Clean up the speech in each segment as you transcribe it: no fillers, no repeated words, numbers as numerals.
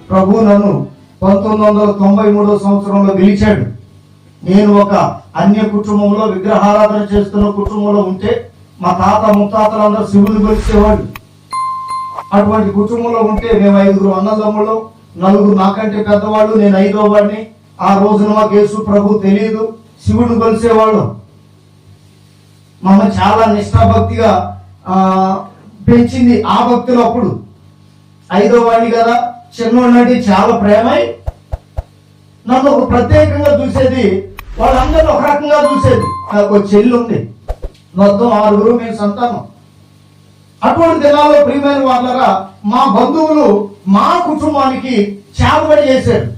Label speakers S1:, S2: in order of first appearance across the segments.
S1: ప్రభు నన్ను 1993 సంవత్సరంలో పిలిచాడు. నేను ఒక అన్య కుటుంబంలో విగ్రహారాధన చేస్తున్న కుటుంబంలో ఉంటే మా తాత ముత్తాతలందరూ శివుని కొలిచేవాళ్ళు. అటువంటి కుటుంబంలో ఉంటే మేము 5 అన్నదమ్ములు, 4 నాకంటే పెద్దవాళ్ళు, నేను 5వ వాడిని. ఆ రోజున మాకు యేసు ప్రభు తెలియదు, శివుని కొలిసేవాళ్ళు. మమ్మల్ని చాలా నిష్ఠాభక్తిగా పెంచింది ఆ భక్తులు. అప్పుడు 5వ వాడిని కదా, చిన్నోడినంటే చాలా ప్రేమై నన్ను ఒక ప్రత్యేకంగా చూసేది. వాళ్ళందరూ ఒక రకంగా చూసేది. నాకు ఒక చెల్లి ఉంది, మొత్తం 6 మేము సంతానం. అటువంటి దినాల్లో ప్రియమైన వాళ్ళరా, మా బంధువులు మా కుటుంబానికి చేపబడి చేశారు.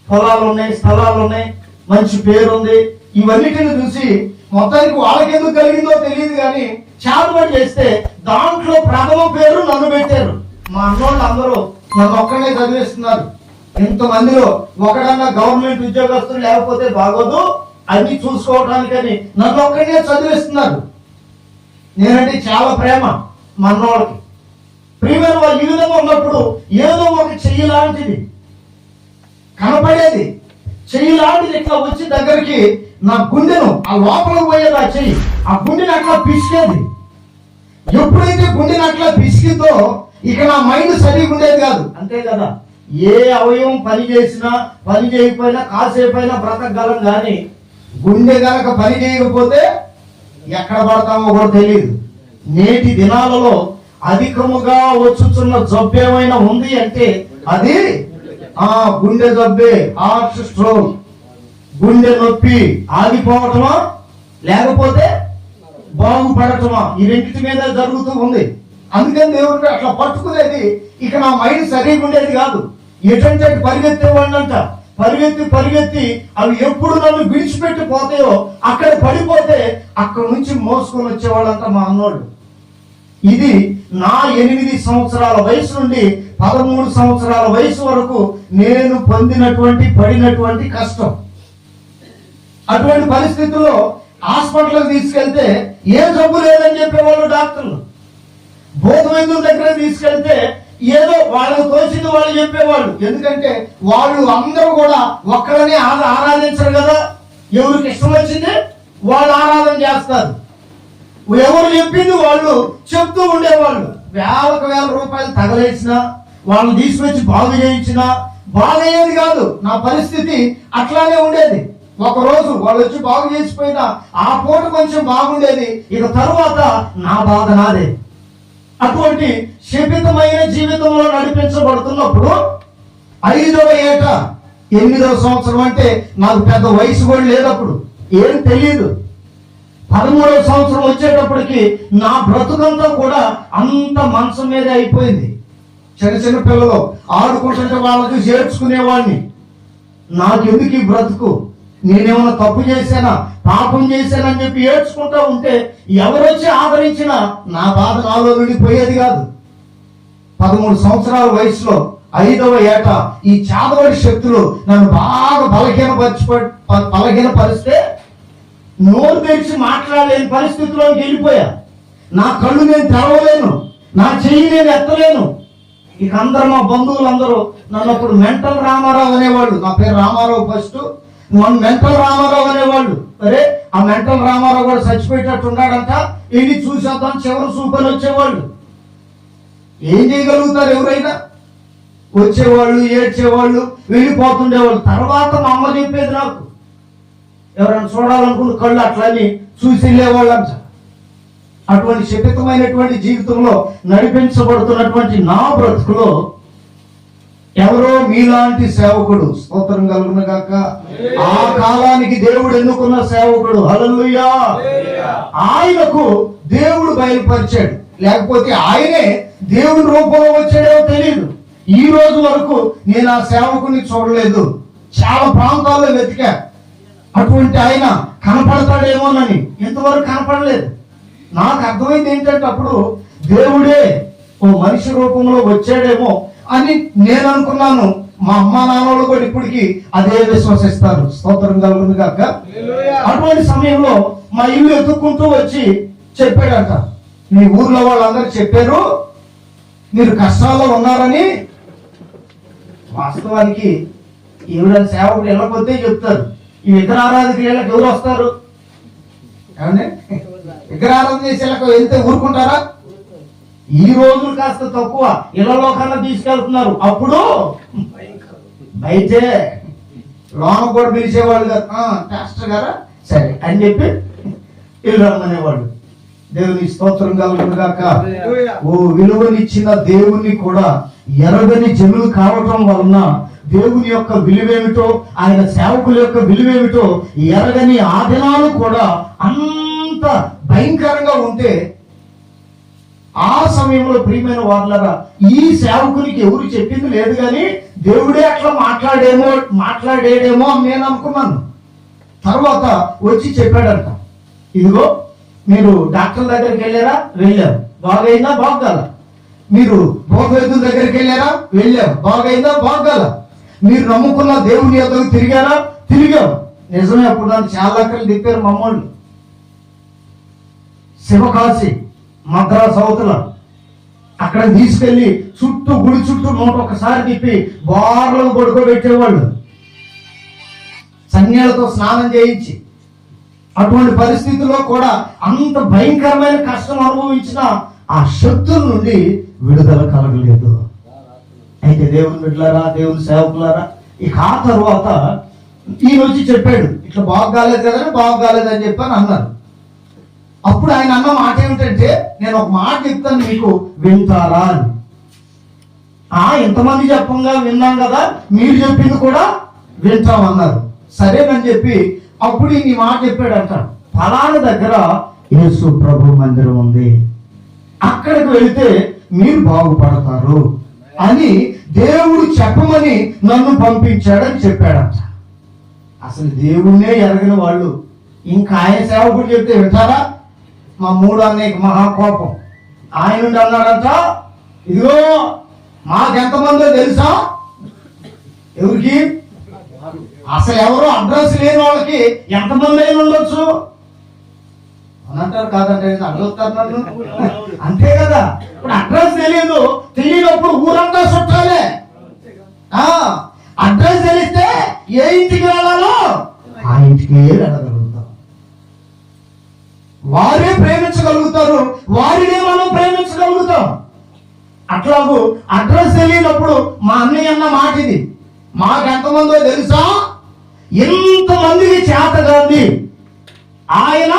S1: పొలాలు ఉన్నాయి, స్థలాలు ఉన్నాయి, మంచి పేరు ఉంది. ఇవన్నిటిని చూసి మొత్తానికి వాళ్ళకెందుకు కలిగిందో తెలియదు కానీ చేపబడి చేస్తే దాంట్లో ప్రథమ పేరు నన్ను పెట్టారు. మా అన్నోళ్ళు అందరూ నన్ను ఒక్కడే చదివిస్తున్నారు. ఇంతమందిలో ఒకడన్నా గవర్నమెంట్ ఉద్యోగస్తులు లేకపోతే బాగోదు, అన్ని చూసుకోవటానికని నన్ను ఒక్కడే చదివిస్తున్నారు. నేనంటే చాలా ప్రేమ మా అన్నోళ్ళకి. ప్రియమైన వాళ్ళు ఈ విధంగా ఉన్నప్పుడు ఏదో ఒక చెయ్యి లాంటిది కనపడేది, చెయ్యి లాంటిది ఇట్లా వచ్చి దగ్గరికి నా గుండెను ఆ లోపలికి పోయేది. ఆ చెయ్యి ఆ గుండెని అట్లా పిసికేది. ఎప్పుడైతే గుండెని అట్లా పిసికిందో ఇక నా మైండ్ సరిగా ఉండేది కాదు. అంతే కదా, ఏ అవయవం పని చేసినా పని చేయకపోయినా కాసేపైనా బ్రతకగలం, కానీ గుండె గనక పని చేయకపోతే ఎక్కడ పడతామో కూడా తెలియదు. నేటి దినాలలో అధికముగా వచ్చుచున్న జబ్బు ఏమైనా ఉంది అంటే అది గుండె జబ్బే, హార్ట్ స్ట్రోక్. గుండె నొప్పి ఆగిపోవటమా లేకపోతే బాగుపడటమా, ఈ రెండింటి మీద జరుగుతూ ఉంది. అందుకని దేవుడు అట్లా పట్టుకునేది. ఇక నా మైండ్ సరిగా ఉండేది కాదు. ఎటంటే పరిగెత్తేవాడినంట. పరిగెత్తి అవి ఎప్పుడు నన్ను విడిచిపెట్టి పోతాయో అక్కడ పడిపోతే అక్కడ నుంచి మోసుకొని వచ్చేవాళ్ళంట మా అన్నోళ్ళు. ఇది నా 8 సంవత్సరాల వయసు నుండి 13 సంవత్సరాల వయసు వరకు నేను పడినటువంటి కష్టం. అటువంటి పరిస్థితుల్లో హాస్పిటల్కి తీసుకెళ్తే ఏ జబ్బు లేదని చెప్పేవాళ్ళు డాక్టర్లు. భూత వైద్యుల దగ్గర తీసుకెళ్తే ఏదో వాళ్ళకు తోచింది వాళ్ళు చెప్పేవాళ్ళు. ఎందుకంటే వాళ్ళు అందరూ కూడా ఒక్కడనే ఆరాధించరు కదా, ఎవరికి ఇష్టం వచ్చింది వాళ్ళు ఆరాధన చేస్తారు. ఎవరు చెప్పింది వాళ్ళు చెప్తూ ఉండేవాళ్ళు. వేల రూపాయలు తగలేసినా వాళ్ళని తీసుకొచ్చి బాగు చేయించినా బాగయ్యేది కాదు. నా పరిస్థితి అట్లానే ఉండేది. ఒకరోజు వాళ్ళు వచ్చి బాగు చేసిపోయినా ఆ పూట కొంచెం బాగుండేది, ఇక తరువాత నా బాధ నాదే. అటువంటి శపితమైన జీవితంలో నడిపించబడుతున్నప్పుడు 5వ ఏట 8వ సంవత్సరం అంటే నాకు పెద్ద వయసు కూడా లేదప్పుడు, ఏం తెలియదు. 13వ సంవత్సరం వచ్చేటప్పటికి నా బ్రతుకంతా కూడా అంత మంచం మీదే అయిపోయింది. చిన్న పిల్లలు ఆడుకుంటుంటే వాళ్ళకి చేర్చుకునేవాడిని. నాకెందుకు ఈ బ్రతుకు, నేనేమన్నా తప్పు చేశానా పాపం చేశానని చెప్పి ఏడ్చుకుంటా ఉంటే ఎవరొచ్చి ఆదరించినా నా బాధ నాలో నుండి పోయేది కాదు. 13 సంవత్సరాల వయసులో 5వ ఏట ఈ చాదవడి శక్తులు నన్ను బాగా బలహీనపరిస్తే నోరు తెరిచి మాట్లాడలేని పరిస్థితిలోకి వెళ్ళిపోయా. నా కళ్ళు నేను తెరవలేను, నా చెయ్యి నేను ఎత్తలేను. ఇక అందరూ మా బంధువులందరూ నన్ను అప్పుడు మెంటల్ రామారావు అనేవాళ్ళు. నా పేరు రామారావు ఫస్ట్, నన్ను మెంటల్ రామారావు అనేవాళ్ళు. అరే ఆ మెంటల్ రామారావు కూడా చచ్చిపోయేటట్టు ఉన్నాడంట, వెళ్ళి చూసేద్దాం చివరి చూపని వచ్చేవాళ్ళు. ఏం చేయగలుగుతారు ఎవరైనా? వచ్చేవాళ్ళు, ఏడ్చేవాళ్ళు, వెళ్ళిపోతుండేవాళ్ళు. తర్వాత మా అమ్మ చెప్పేది నాకు, ఎవరైనా చూడాలనుకున్న కళ్ళు అట్లని చూసి వెళ్ళేవాళ్ళంట. అటువంటి శపితమైనటువంటి జీవితంలో నడిపించబడుతున్నటువంటి నా బ్రతుకులో ఎవరో మీలాంటి సేవకుడు, స్తోత్రం కలుగును గాక, ఆ కాలానికి దేవుడు ఎన్నుకున్న సేవకుడు, హల్లెలూయా, ఆయనకు దేవుడు బయలుపరిచాడు. లేకపోతే ఆయనే దేవుడి రూపంలో వచ్చాడో తెలియదు. ఈ రోజు వరకు నేను ఆ సేవకుని చూడలేదు. చాలా ప్రాంతాల్లో వెతికా, అటువంటి ఆయన కనపడతాడేమోనని. ఇంతవరకు కనపడలేదు. నాకు అర్థమైంది ఏంటంటే అప్పుడు దేవుడే ఓ మనిషి రూపంలో వచ్చాడేమో అని నేను అనుకున్నాను. మా అమ్మ నాన్నలు కూడా ఇప్పటికీ అదే విశ్వసిస్తారు, స్తోత్రం కలుగును గాక. అటువంటి సమయంలో మా ఇల్లు ఎత్తుక్కుంటూ వచ్చి చెప్పాడట, మీ ఊర్లో వాళ్ళందరూ చెప్పారు మీరు కష్టాల్లో ఉన్నారని, వాస్తవానికి ఎవరైనా సేవకుడు వెళ్ళకపోతే చెప్తారు, ఈ విగ్రహారాధకులకు ఎవరు వస్తారు? ఏమండి, విగ్రహారాధన చేసేలకు వెళ్తే ఊరుకుంటారా? ఈ రోజులు కాస్త తక్కువ, ఇళ్లలో కన్నా తీసుకెళ్తున్నారు. అప్పుడు బయటే లోన కూడా పిలిచేవాళ్ళు కదా, పాస్టర్ గారా సరే అని చెప్పి వీళ్ళు రమ్మనేవాళ్ళు. దేవుని స్తోత్రం కలుగును గాక. ఓ విలువనిచ్చిన దేవుని కూడా ఎరగని జనులు కావటం వలన దేవుని యొక్క విలువేమిటో, ఆయన సేవకుల యొక్క విలువేమిటో ఎరగని ఆ దినాలు కూడా అంత భయంకరంగా ఉంటే, ఆ సమయంలో ప్రియమైన వాళ్ళరా ఈ సేవకునికి ఎవరు చెప్పింది లేదు, కానీ దేవుడే అట్లా మాట్లాడేడేమో అని నేను అనుకున్నాను. తర్వాత వచ్చి చెప్పాడంట, ఇదిగో మీరు డాక్టర్ దగ్గరికి వెళ్ళారా? వెళ్ళారు. బాగైందా? బాగాల. మీరు భోగవైద్యుల దగ్గరికి వెళ్ళారా? వెళ్ళారు. బాగైందా? బాగాల. మీరు నమ్ముకున్న దేవుని యొద్దకు తిరిగారా? తిరిగాం. నిజమే, అప్పుడు నన్ను చాలా అక్కలు తిప్పారు మమ్మల్ని. శివకాశి మద్రాసు అవతల అక్కడ తీసుకెళ్లి చుట్టూ గుడి చుట్టూ 101 తిప్పి బార్లను పడుకోబెట్టేవాళ్ళు, సన్యాలతో స్నానం చేయించి. అటువంటి పరిస్థితుల్లో కూడా అంత భయంకరమైన కష్టం అనుభవించిన ఆ శక్తుల నుండి విడుదల కలగలేదు. అయితే దేవుని బిడ్డలారా, దేవుని సేవకులారా, ఇక ఆ తర్వాత ఈయన వచ్చి చెప్పాడు, ఇట్లా బాగాలేదు కదా, బాగాలేదని చెప్పని అన్నారు. అప్పుడు ఆయన అన్న మాట ఏమిటంటే, నేను ఒక మాట చెప్తాను మీకు, వింటారా అని. ఇంతమంది చెప్పంగా విన్నాం కదా, మీరు చెప్పింది కూడా వింటామన్నారు. సరేనని చెప్పి అప్పుడు ఈ మాట చెప్పాడంట, ఫలానా దగ్గర యేసు ప్రభు మందిరం ఉంది, అక్కడికి వెళితే మీరు బాగుపడతారు అని దేవుడు చెప్పమని నన్ను పంపించాడని చెప్పాడంట. అసలు దేవుణ్ణే ఎరగిన వాళ్ళు ఇంకా ఆయన సేవకుడు చెప్తే వింటారా? మా 3 అన్నయ్యకి మహాకోపం. ఆయన అన్నాడంట, ఇదిగో మాకెంతమందో తెలుసా? ఎవరికి? అసలు ఎవరో అడ్రస్ లేని వాళ్ళకి ఎంతమంది అయినా ఉండొచ్చు అని అంటారు. కాదంటే అడుగుతారు నన్ను, అంతే కదా. ఇప్పుడు అడ్రస్ తెలియనప్పుడు ఊరంతా చుట్టాలే. అడ్రస్ తెలిస్తే ఏ ఇంటికి వెళ్ళాలో ఆ ఇంటికి వెళ్ళగలుగుతాం. వారే ప్రేమించగలుగుతారు, వారినే మనం ప్రేమించగలుగుతాం. అట్లాగూ అడ్రస్ తెలియనప్పుడు మా అన్నయ్య అన్న మాట ఇది, మాకెంతమందో తెలుసా? ఎంతమందికి చేతగాంది ఆయన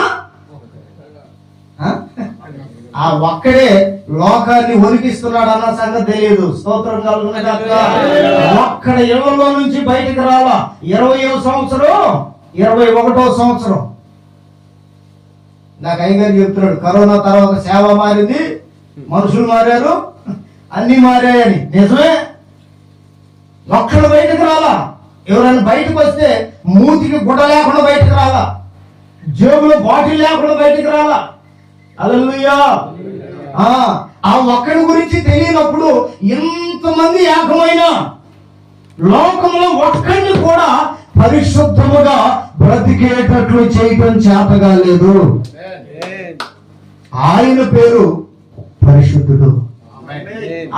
S1: ఆ ఒక్కడే లోకాన్ని వణికిస్తున్నాడు అన్న సంగతి తెలియదు. స్తోత్రం కలుగును గాక. ఒక్కడ ఇళ్లలో నుంచి బయటికి రాలా. 20వ సంవత్సరం 21వ సంవత్సరం నాకు అయ్యగారు చెప్తున్నాడు, కరోనా తర్వాత సేవ మారింది, మనుషులు మారారు, అన్ని మారాయని. నిజమే, ఒక్కడు బయటకు రాలా. ఎవరైనా బయటకు వస్తే మూతికి గుడ్డ లేకుండా బయటకు రాలా, జేబులో బాటిల్ లేకుండా బయటకు రాలా. హల్లెలూయా. ఆ ఒక్కడి గురించి తెలియనప్పుడు ఎంతమంది ఏకమైన లోకంలో ఒక్కడిని కూడా పరిశుద్ధముగా బ్రతికేటట్లు చేయటం చేతగా లేదు. ఆయన పేరు పరిశుద్ధుడు.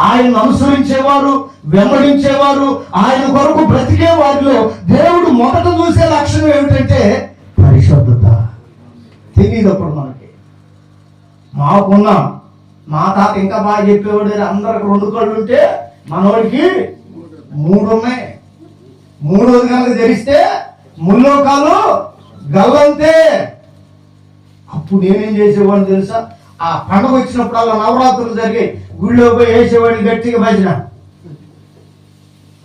S1: ఆయన అనుసరించేవారు, వెంబడించేవారు, ఆయన కొరకు బ్రతికే వారిలో దేవుడు మొదట చూసే లక్షణం ఏమిటంటే పరిశుద్ధత. తెలియదప్పుడు మనకి. మాకున్న మా తాత ఇంకా బాగా చెప్పేవాడు, అందరికి 2 కళ్ళు ఉంటే మనవాడికి 3 ఉన్నాయి. 3వది కనుక తెరిస్తే ముల్లోకాలు గల్లంతే. అప్పుడు నేనేం చేసేవాడిని తెలుసా? ఆ పండుగ వచ్చినప్పుడల్లా నవరాత్రులు జరిగి గుళ్ళో పోయి వేసేవాడిని గట్టిగా భజన.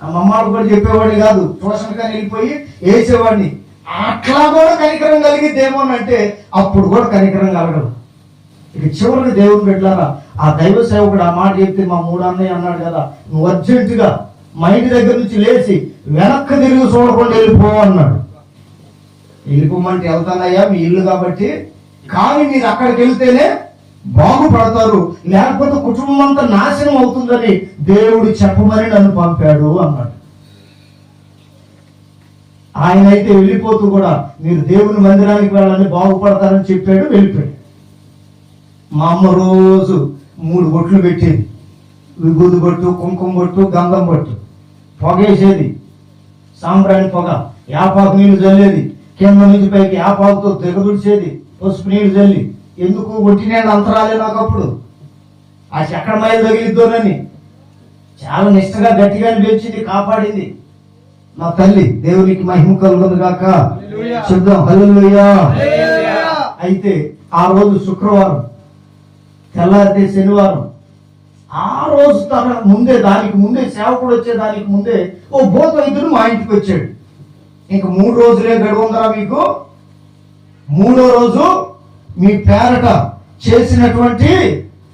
S1: ఆ మమ్మాడు కూడా చెప్పేవాడిని కాదు, ట్యూషన్ కానీ వెళ్ళిపోయి వేసేవాడిని. అట్లా కూడా కనికరం కలిగిద్దేమోనంటే అప్పుడు కూడా కనికరం కలగదు. ఇక చివరికి దేవుని బిడ్డలారా, ఆ దైవ సేవకుడు ఆ మాట చెప్తే మా 3 అన్నయ్య అన్నాడు కదా, నువ్వు అర్జెంటుగా మా ఇంటి దగ్గర నుంచి లేచి వెనక్కి తిరిగి చూడకుండా వెళ్ళిపో అన్నాడు. వెళ్ళిపోమంటే వెళ్తానయ్యా, మీ ఇల్లు కాబట్టి, కానీ మీరు అక్కడికి వెళ్తేనే బాగుపడతారు, లేకపోతే కుటుంబం అంతా నాశనం అవుతుందని దేవుడు చెప్పమని నన్ను పంపాడు అన్నాడు. ఆయన అయితే వెళ్ళిపోతూ కూడా మీరు దేవుని మందిరానికి వెళ్ళాలని బాగుపడతారని చెప్పాడు, వెళ్ళిపోయాడు. మా అమ్మ రోజు 3 బొట్లు పెట్టేది, విభూది బొట్టు, కుంకుమ బొట్టు, గంధం బొట్టు. పొగేసేది, సాంబ్రాణి పొగ, యాపాకు నీళ్లు చల్లేది, కింద నుంచి పైకి యాపాకుతో దిగదుడిచేది, పసుపు నీళ్లు చల్లి. ఎందుకు? ఒంటినేడు అంతరాలే నాకు అప్పుడు, ఆ చక్కెర మైలు తగిలిద్దోనని. చాలా నిష్టగా గట్టిగా పెంచింది, కాపాడింది మా తల్లి. దేవునికి మహిమ కలుగును గాక. శుద్ధం హల్లెలూయా. అయితే ఆ రోజు శుక్రవారం, తెల్లారితే శనివారం. ఆ రోజు దానికి ముందే సేవకుడు వచ్చే దానికి ముందే ఓ భూత వైద్యుడు మా ఇంటికి వచ్చాడు. ఇంక 3 రోజులే గడువుందరా మీకు. 3వ రోజు మీ పేరట చేసినటువంటి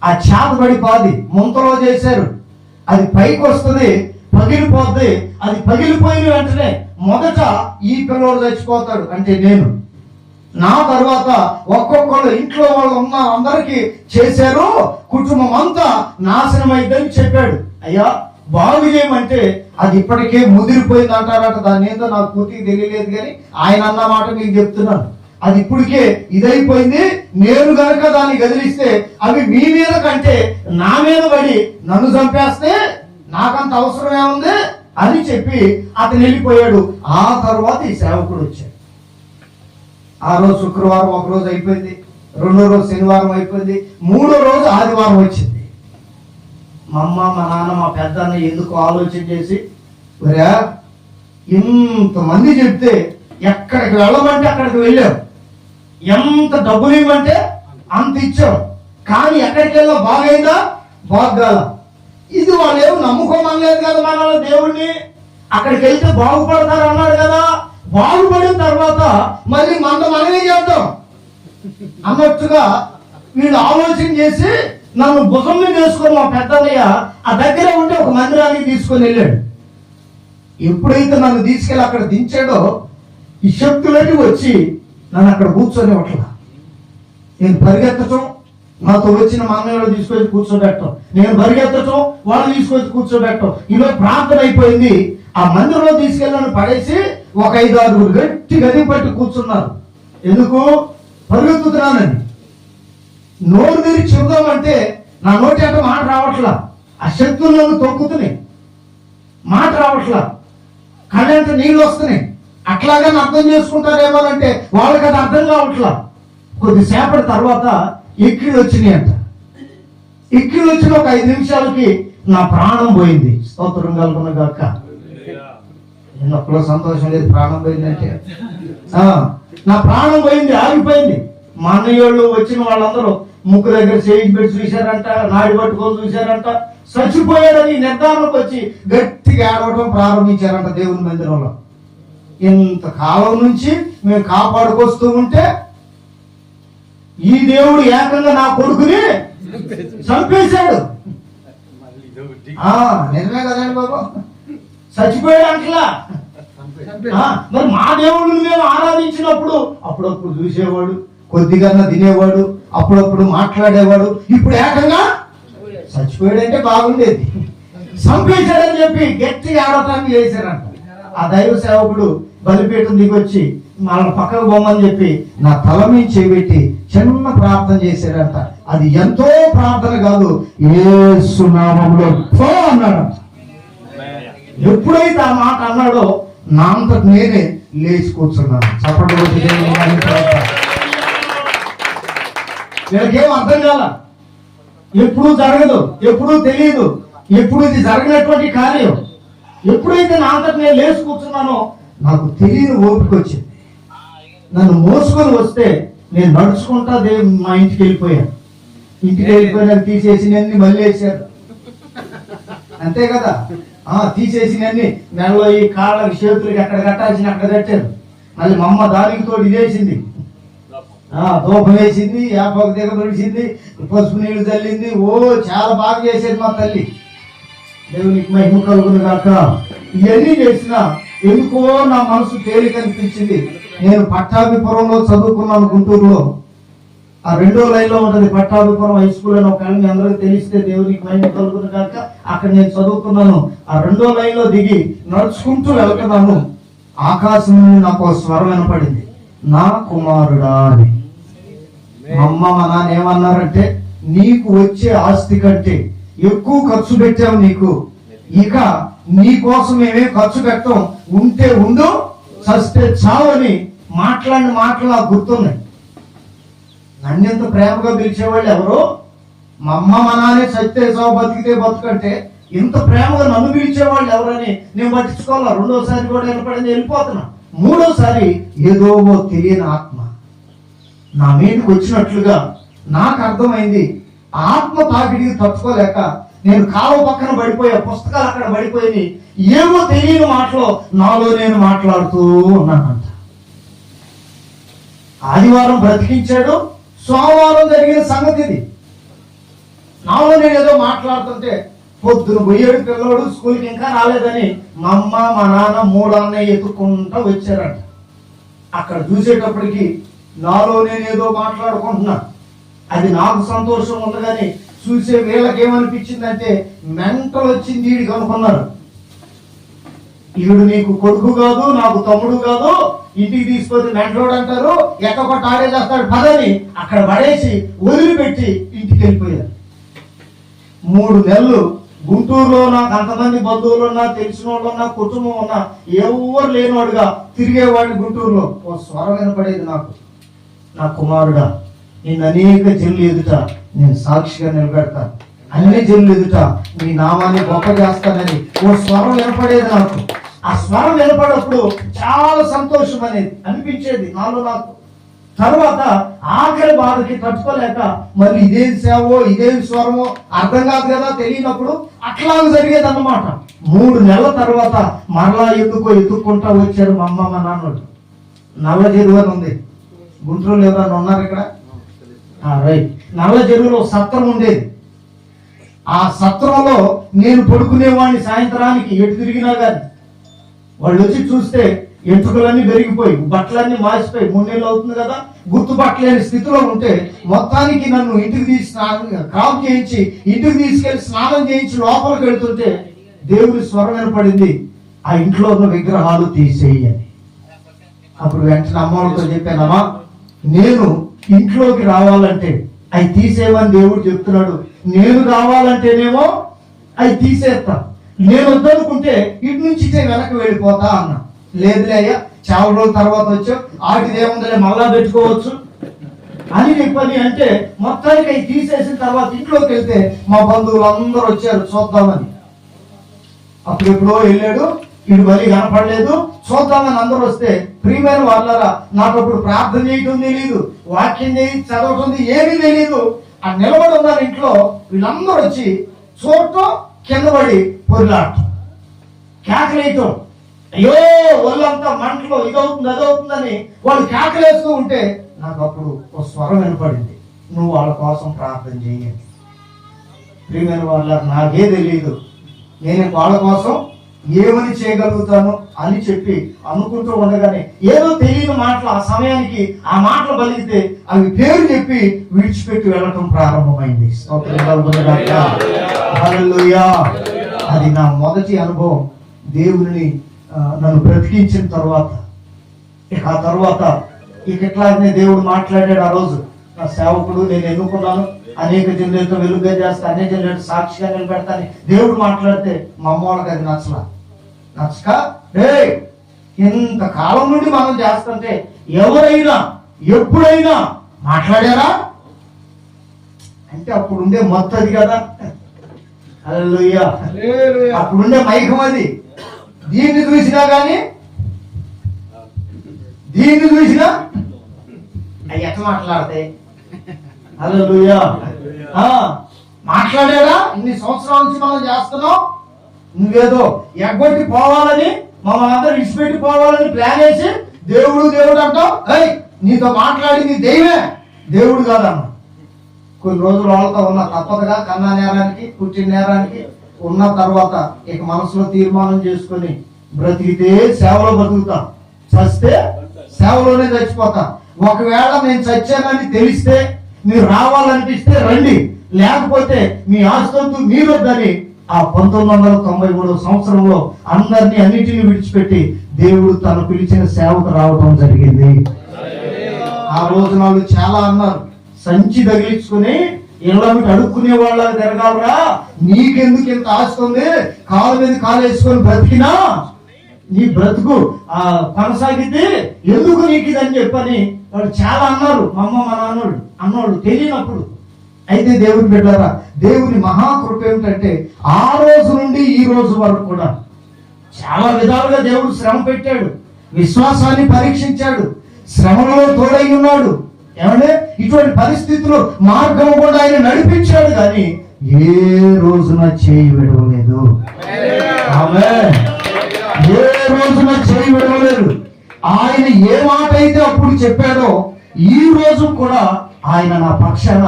S1: ఆ చేతబడి పాది ముంతలో చేశారు, అది పైకి వస్తుంది, పగిలిపోద్ది. అది పగిలిపోయిన వెంటనే మొదట ఈ పిల్లోడు చచ్చిపోతాడు, అంటే నేను. నా తర్వాత ఒక్కొక్కరు ఇంట్లో వాళ్ళు ఉన్న అందరికీ చేశారు, కుటుంబం అంతా నాశనం అయిద్దని చెప్పాడు. అయ్యా బాగు చేయమంటే అది ఇప్పటికే ముదిరిపోయింది అంటారట. దాన్ని ఏందో నాకు పూర్తిగా తెలియలేదు, కానీ ఆయన అన్న మాట మీకు చెప్తున్నాను. అది ఇప్పటికే ఇదైపోయింది. నేను గనక దాన్ని గదిలిస్తే అవి మీ మీద కంటే నా మీద పడి నన్ను చంపేస్తే నాకంత అవసరం ఏముంది అని చెప్పి అతను వెళ్ళిపోయాడు. ఆ తర్వాత ఈ సేవకుడు వచ్చాడు. ఆ రోజు శుక్రవారం ఒక రోజు అయిపోయింది, 2వ రోజు శనివారం అయిపోయింది, 3వ రోజు ఆదివారం వచ్చింది. మా అమ్మ, మా నాన్న, మా పెద్దన్న ఎందుకు ఆలోచన చేసి, ఒరే ఇంతమంది చెప్తే ఎక్కడికి వెళ్ళమంటే అక్కడికి వెళ్ళాం, ఎంత డబ్బులు ఇవ్వమంటే అంత ఇచ్చాం, కానీ ఎక్కడికి వెళ్ళా బాగైందా? బాగాల. ఇది వాళ్ళు ఏమి నమ్ముకోమనలేదు కదా మన దేవుణ్ణి. అక్కడికి వెళ్తే బాగుపడతారు అన్నాడు కదా. బాగుపడిన తర్వాత మళ్ళీ మనమే చేద్దాం అన్నట్టుగా వీళ్ళు ఆలోచన చేసి నన్ను భుజం మీద వేసుకొని మా పెద్దయ్య ఆ దగ్గర ఉంటే ఒక మందిరానికి తీసుకొని వెళ్ళాడు. ఎప్పుడైతే నన్ను తీసుకెళ్ళి అక్కడ దించాడో ఈ శక్తులన్నీ వచ్చి నన్ను అక్కడ కూర్చొని ఒకట్లా. నేను పరిగెత్తటం, నాతో వచ్చిన మా అన్నయ్యలో తీసుకొచ్చి కూర్చోబెట్టడం, నేను పరిగెత్తటం, వాళ్ళు తీసుకొచ్చి కూర్చోబెట్టడం. ఈరోజు ప్రార్థన అయిపోయింది. ఆ మందిరంలో తీసుకెళ్ళని పడేసి ఒక 5-6 గట్టి గది పట్టి కూర్చున్నారు. ఎందుకు? పరిగెత్తుతున్నానని. నోరు తెరిచి చెబుదామంటే నా నోటి అంటే మాట రావట్లా. ఆ శక్తులను తొక్కుతున్నాయి, మాట రావట్లా. కళ్ళంటే నీళ్ళు వస్తున్నాయి. అట్లాగే అర్థం చేసుకుంటారేమోనంటే వాళ్ళకి అది అర్థం కావట్లా. కొద్దిసేపటి తర్వాత ఎక్కిళ్ళు వచ్చినాయి అంట. ఎక్కిళ్ళు వచ్చిన ఒక 5 నిమిషాలకి నా ప్రాణం పోయింది. స్తోత్రం కలుగును గాక. ఎన్నప్పుడు సంతోషం లేదు ప్రాణం పోయిందంటే. నా ప్రాణం పోయింది, ఆగిపోయింది. మా అన్నయ్యోళ్ళు వచ్చిన వాళ్ళందరూ ముక్కు దగ్గర చేయి పెట్టి చూశారంట, నాడి పట్టుకొని చూశారంట. చచ్చిపోయాడని నిర్ధారణకు వచ్చి గట్టిగా ఏడవటం ప్రారంభించారంట దేవుని మందిరంలో. ఇంతకాలం నుంచి మేము కాపాడుకొస్తూ ఉంటే ఈ దేవుడు ఏకంగా నా కొడుకుని చంపేశాడు. నిజమే కదండి బాబు, చచ్చిపోయాడు అంటలా. మరి మా దేవుడిని మేము ఆరాధించినప్పుడు అప్పుడప్పుడు చూసేవాడు, కొద్దిగా తినేవాడు, అప్పుడప్పుడు మాట్లాడేవాడు. ఇప్పుడు ఏకంగా చచ్చిపోయాడంటే బాగుండేది, చంపేశాడని చెప్పి గట్టిగా ఆడటానికి చేశారంట. ఆ దైవ సేవకుడు బలిపీఠం దిగొచ్చి మన పక్కకు పోమని చెప్పి నా తల మీద చేపెట్టి చిన్న ప్రార్థన చేశారంట. అది ఎంతో ప్రార్థన కాదు, యేసు నామములో పో అన్నాడు. ఎప్పుడైతే ఆ మాట అన్నాడో నా అంతట నేనే లేచి కూర్చున్నాను. చప్పట్లు కొట్టి వీళ్ళకేం అర్థం కాల. ఎప్పుడూ జరగదు, ఎప్పుడూ తెలియదు, ఎప్పుడు ఇది జరగనటువంటి కార్యం. ఎప్పుడైతే నా అంతట నేను లేచి కూర్చున్నానో నాకు తెలియని ఓపిక వచ్చింది. నన్ను మోసుకొని వస్తే నేను నడుచుకుంటా మా ఇంటికి వెళ్ళిపోయాను. ఇంటికి వెళ్ళిపోయినా తీసేసినన్ని మళ్ళీ వేసారు, అంతే కదా. తీసేసినన్ని నెలలో ఈ కాళ్ళకి చేతులకి ఎక్కడ కట్టాల్సిన అక్కడ కట్టారు. మళ్ళీ మా అమ్మ దానికి తోడు ఇదేసింది, దూపం వేసింది, యాపకు దిగ తొడిచింది, పసుపు నీళ్లు చల్లింది. చాలా బాగా చేసేది మా తల్లి. దేవునికి మహిమ కలుగును గాక. ఇవన్నీ చేసినా ఎందుకో నా మనసు తేలిక అనిపించింది. నేను పట్టాభిపురంలో చదువుకున్నాను, గుంటూరులో. ఆ 2వ లైన్లో ఉంటుంది పట్టాభిపురం హై స్కూల్ అని. ఒక మీ అందరికి తెలిస్తే దేవునికి మహిమ కలుగును గాక. అక్కడ నేను చదువుకున్నాను. ఆ 2వ లైన్లో దిగి నడుచుకుంటూ వెళ్తున్నాను. ఆకాశం నుండి నాకు ఒక స్వరం వినపడింది, నా కుమారుడా అని. మా అమ్మ మా నాన్న ఏమన్నారంటే, నీకు వచ్చే ఆస్తి కంటే ఎక్కువ ఖర్చు పెట్టావు, నీకు ఇక నీ కోసం మేమేం ఖర్చు పెట్టం, ఉంటే ఉండు చస్తే చావు అని మాట్లాడిన మాటలు నాకు గుర్తున్నాయి. నన్నెంత ప్రేమగా పిలిచేవాళ్ళు ఎవరు? మా అమ్మ మా నాన్నే చస్తే చావు బతికితే బతుకంటే ఇంత ప్రేమగా నన్ను పిలిచేవాళ్ళు ఎవరని నేను పట్టించుకోవాలా. రెండోసారి కూడా వినపడింది, వెళ్ళిపోతున్నా. మూడోసారి ఏదో తెలియని ఆత్మ నా మీదకి వచ్చినట్లుగా నాకు అర్థమైంది. ఆత్మ తాకిడికి తట్టుకోలేక నేను కాలువ పక్కన పడిపోయా, పుస్తకాలు అక్కడ పడిపోయి ఏమో తెలియని మాటలో నాలో నేను మాట్లాడుతూ ఉన్నానంట. ఆదివారం బ్రతికించాడు, సోమవారం జరిగిన సంగతి ఇది. నాలో నేను ఏదో మాట్లాడుతుంటే పొద్దున పోయాడు పిల్లవాడు, స్కూల్కి ఇంకా రాలేదని మా అమ్మ మా నాన్న 3 అన్నయ్య ఎత్తుకుంటా వచ్చారంట. అక్కడ చూసేటప్పటికి నాలో నేను ఏదో మాట్లాడుకుంటున్నా. అది నాకు సంతోషం ఉంది, కానీ చూసే వీళ్ళకి ఏమనిపించిందంటే మెంటల్ వచ్చింది వీడికి అనుకున్నారు. ఈవిడు నీకు కొడుకు కాదు, నాకు తమ్ముడు కాదు, ఇంటికి తీసుకొని మెంటలోడు అంటారు, ఎక్కకొట్ట ఆడేసేస్తాడు పదని అక్కడ పడేసి వదిలిపెట్టి ఇంటికి వెళ్ళిపోయారు. 3 నెలలు గుంటూరులో నాకు అంతమంది బంధువులు ఉన్నా, తెలిసిన వాళ్ళు ఉన్నా, కుటుంబం ఉన్నా, ఎవరు లేనివాడుగా తిరిగేవాడిని. గుంటూరులో ఓ స్వరం వినపడేది నాకు, నా కుమారుడా నేను అనేక జనులు ఎదుట నేను సాక్షిగా నిలబెడతాను, అన్ని జనులు ఎదుట నీ నామాన్ని గొప్ప చేస్తానని ఓ స్వరం వినపడేది నాకు. ఆ స్వరం వినపడప్పుడు చాలా సంతోషం అనేది అనిపించేది నాలో నాకు. తర్వాత ఆఖరి బాధకి తట్టుకోలేక మళ్ళీ ఇదేం సేవో ఇదేం స్వరమో అర్థం కాదు కదా, తెలియనప్పుడు అట్లా జరిగేది అన్నమాట. 3 నెలల తర్వాత మరలా ఎందుకో ఎత్తుక్కుంటా వచ్చారు మా అమ్మ మా నాన్నోడు. నల్ల చెరువు అని ఉంది గుంటూరులో, ఎవరైనా ఉన్నారు ఇక్కడ? రైట్. నల్ల చెరువులో సత్రం ఉండేది. ఆ సత్రంలో నేను పడుకునేవాడిని. సాయంత్రానికి ఎటు తిరిగినా కానీ వాళ్ళు వచ్చి చూస్తే ఎంట్రుకలన్నీ పెరిగిపోయి, బట్టలన్నీ మాసిపోయి, 3 నెలలు అవుతుంది కదా, గుర్తుపట్టలేని స్థితిలో ఉంటే మొత్తానికి నన్ను ఇంటికి తీసి క్రాప్ చేయించి ఇంటికి తీసుకెళ్లి స్నానం చేయించి లోపలికి వెళ్తుంటే దేవుడి స్వరం వినపడింది, ఆ ఇంట్లో ఉన్న విగ్రహాలు తీసేయి అని. అప్పుడు వెంటనే అమ్మవారితో చెప్పానమ్మా, నేను ఇంట్లోకి రావాలంటే అవి తీసేయమని దేవుడు చెప్తున్నాడు, నేను రావాలంటేనేమో అవి తీసేస్తా, నేను వద్దనుకుంటే ఇటు నుంచి వెనక్కి వెళ్ళిపోతా అన్నా. లేదులే అయ్యా, చాలా రోజుల తర్వాత వచ్చావు, ఆటిదేముందలే మళ్ళా పెట్టుకోవచ్చు అని చెప్పని అంటే మొత్తానికి అవి తీసేసిన తర్వాత ఇంట్లోకి వెళ్తే మా బంధువులు అందరూ వచ్చారు చూద్దామని. అప్పుడు ఎప్పుడో వెళ్ళాడు, వీడు బలి కనపడలేదు, చూద్దామని అందరూ వస్తే ప్రియమైన వాళ్ళరా నాకు అప్పుడు ప్రార్థన చేయటం తెలియదు, వాక్యం చదవటం ఏమీ తెలియదు. ఆ నిలబడి ఉన్నారు ఇంట్లో, వీళ్ళందరూ వచ్చి చూడటం, కింద పడి పొరిలాడటం, కేకలేయటం, అయ్యో ఒళ్ళంతా మంటలో ఇదవుతుంది అదవుతుందని వాళ్ళు కేకలేస్తూ ఉంటే నాకు అప్పుడు ఒక స్వరం వినపడింది, నువ్వు వాళ్ళ కోసం ప్రార్థన చేయండి. ప్రియమైన వాళ్ళ నాకే తెలియదు నేను వాళ్ళ కోసం ఏమని చేయగలుగుతాను అని చెప్పి అనుకుంటూ ఉండగానే ఏదో తెలియని మాటలు ఆ సమయానికి ఆ మాటలు బలిగితే అవి పేరు చెప్పి విడిచిపెట్టి వెళ్ళటం ప్రారంభమైంది. హల్లెలూయా. అది నా మొదటి అనుభవం. దేవుని నన్ను బ్రతికించిన తర్వాత ఇక ఆ తర్వాత ఇట్లాగనే దేవుడు మాట్లాడాడు. ఆ రోజు నా సేవకుడు నేను ఎన్నుకున్నాను, అనేక జనులతో వెలుగుగా చేస్తా, అనేక జనులతో సాక్షిగా నిలబెడతాను దేవుడు మాట్లాడితే మా అమ్మ వాళ్ళకి అది నచ్చక ఇంతకాలం నుండి మనం చేస్తుంటే ఎవరైనా ఎప్పుడైనా మాట్లాడారా అంటే అప్పుడుండే మొత్తది కదా. హల్లెలూయా. అప్పుడుండే మైకం అది. దీన్ని చూసినా కానీ దీన్ని చూసినా అవి ఎట్లా మాట్లాడతాయి. హల్లెలూయా. మాట్లాడారా? ఇన్ని సంవత్సరాల నుంచి మనం చేస్తున్నాం, నువ్వేదో ఎగ్గొట్టి పోవాలని మమ్మల్ని అందరూ విడిచిపెట్టి పోవాలని ప్లాన్ వేసి దేవుడు దేవుడు అంటావు. నీతో మాట్లాడింది దైవమే, దేవుడు కాదన్న. కొన్ని రోజులు వాళ్ళతో ఉన్న తప్పదుగా, కన్నా నేరానికి పుట్టిన నేరానికి ఉన్న తర్వాత ఇక మనసులో తీర్మానం చేసుకొని బ్రతికితే సేవలో బతుకుతాం, చస్తే సేవలోనే చచ్చిపోతాం. ఒకవేళ నేను చచ్చానని తెలిస్తే మీరు రావాలనిపిస్తే రండి, లేకపోతే మీ ఆస్తంతు మీరొద్దని ఆ 1993 సంవత్సరంలో అందరినీ అన్నిటిని విడిచిపెట్టి దేవుడు తను పిలిచిన సేవకు రావడం జరిగింది. ఆ రోజు వాళ్ళు చాలా అన్నారు, సంచి తగిలించుకుని ఇళ్ళ మీకు అడుక్కునే వాళ్ళకి తిరగాలరా, నీకెందుకు ఇంత ఆస్తుంది, కాలు మీద కాలు వేసుకొని బ్రతికినా నీ బ్రతుకు కొనసాగితే ఎందుకు నీకు ఇదని చెప్పని వాళ్ళు చాలా అన్నారు. మా అమ్మ మా నాన్నోళ్ళు అన్నోళ్ళు తెలియనప్పుడు. అయితే దేవుని బిడ్డలారా, దేవుని మహాకృప ఏమిటంటే ఆ రోజు నుండి ఈ రోజు వరకు కూడా చాలా విధాలుగా దేవుడు శ్రమ పెట్టాడు, విశ్వాసాన్ని పరీక్షించాడు, శ్రమలో తోడై ఉన్నాడు. ఏమంటే ఇటువంటి పరిస్థితుల్లో మార్గం కూడా ఆయన నడిపించాడు, కానీ ఏ రోజున చేయి విడవలేదు. ఆమేన్. ఏ రోజున చేయి విడవలేదు. ఆయన ఏ మాట అయితే అప్పుడు చెప్పాడో ఈ రోజు కూడా ఆయన నా పక్షాన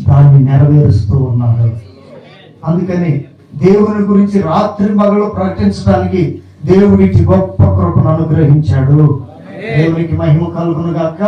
S1: దాన్ని నెరవేరుస్తూ ఉన్నాడు. అందుకని దేవుని గురించి రాత్రి పగలు ప్రకటించడానికి దేవునికి గొప్ప కృపను అనుగ్రహించాడు. దేవునికి మహిమ కలుగును గాక.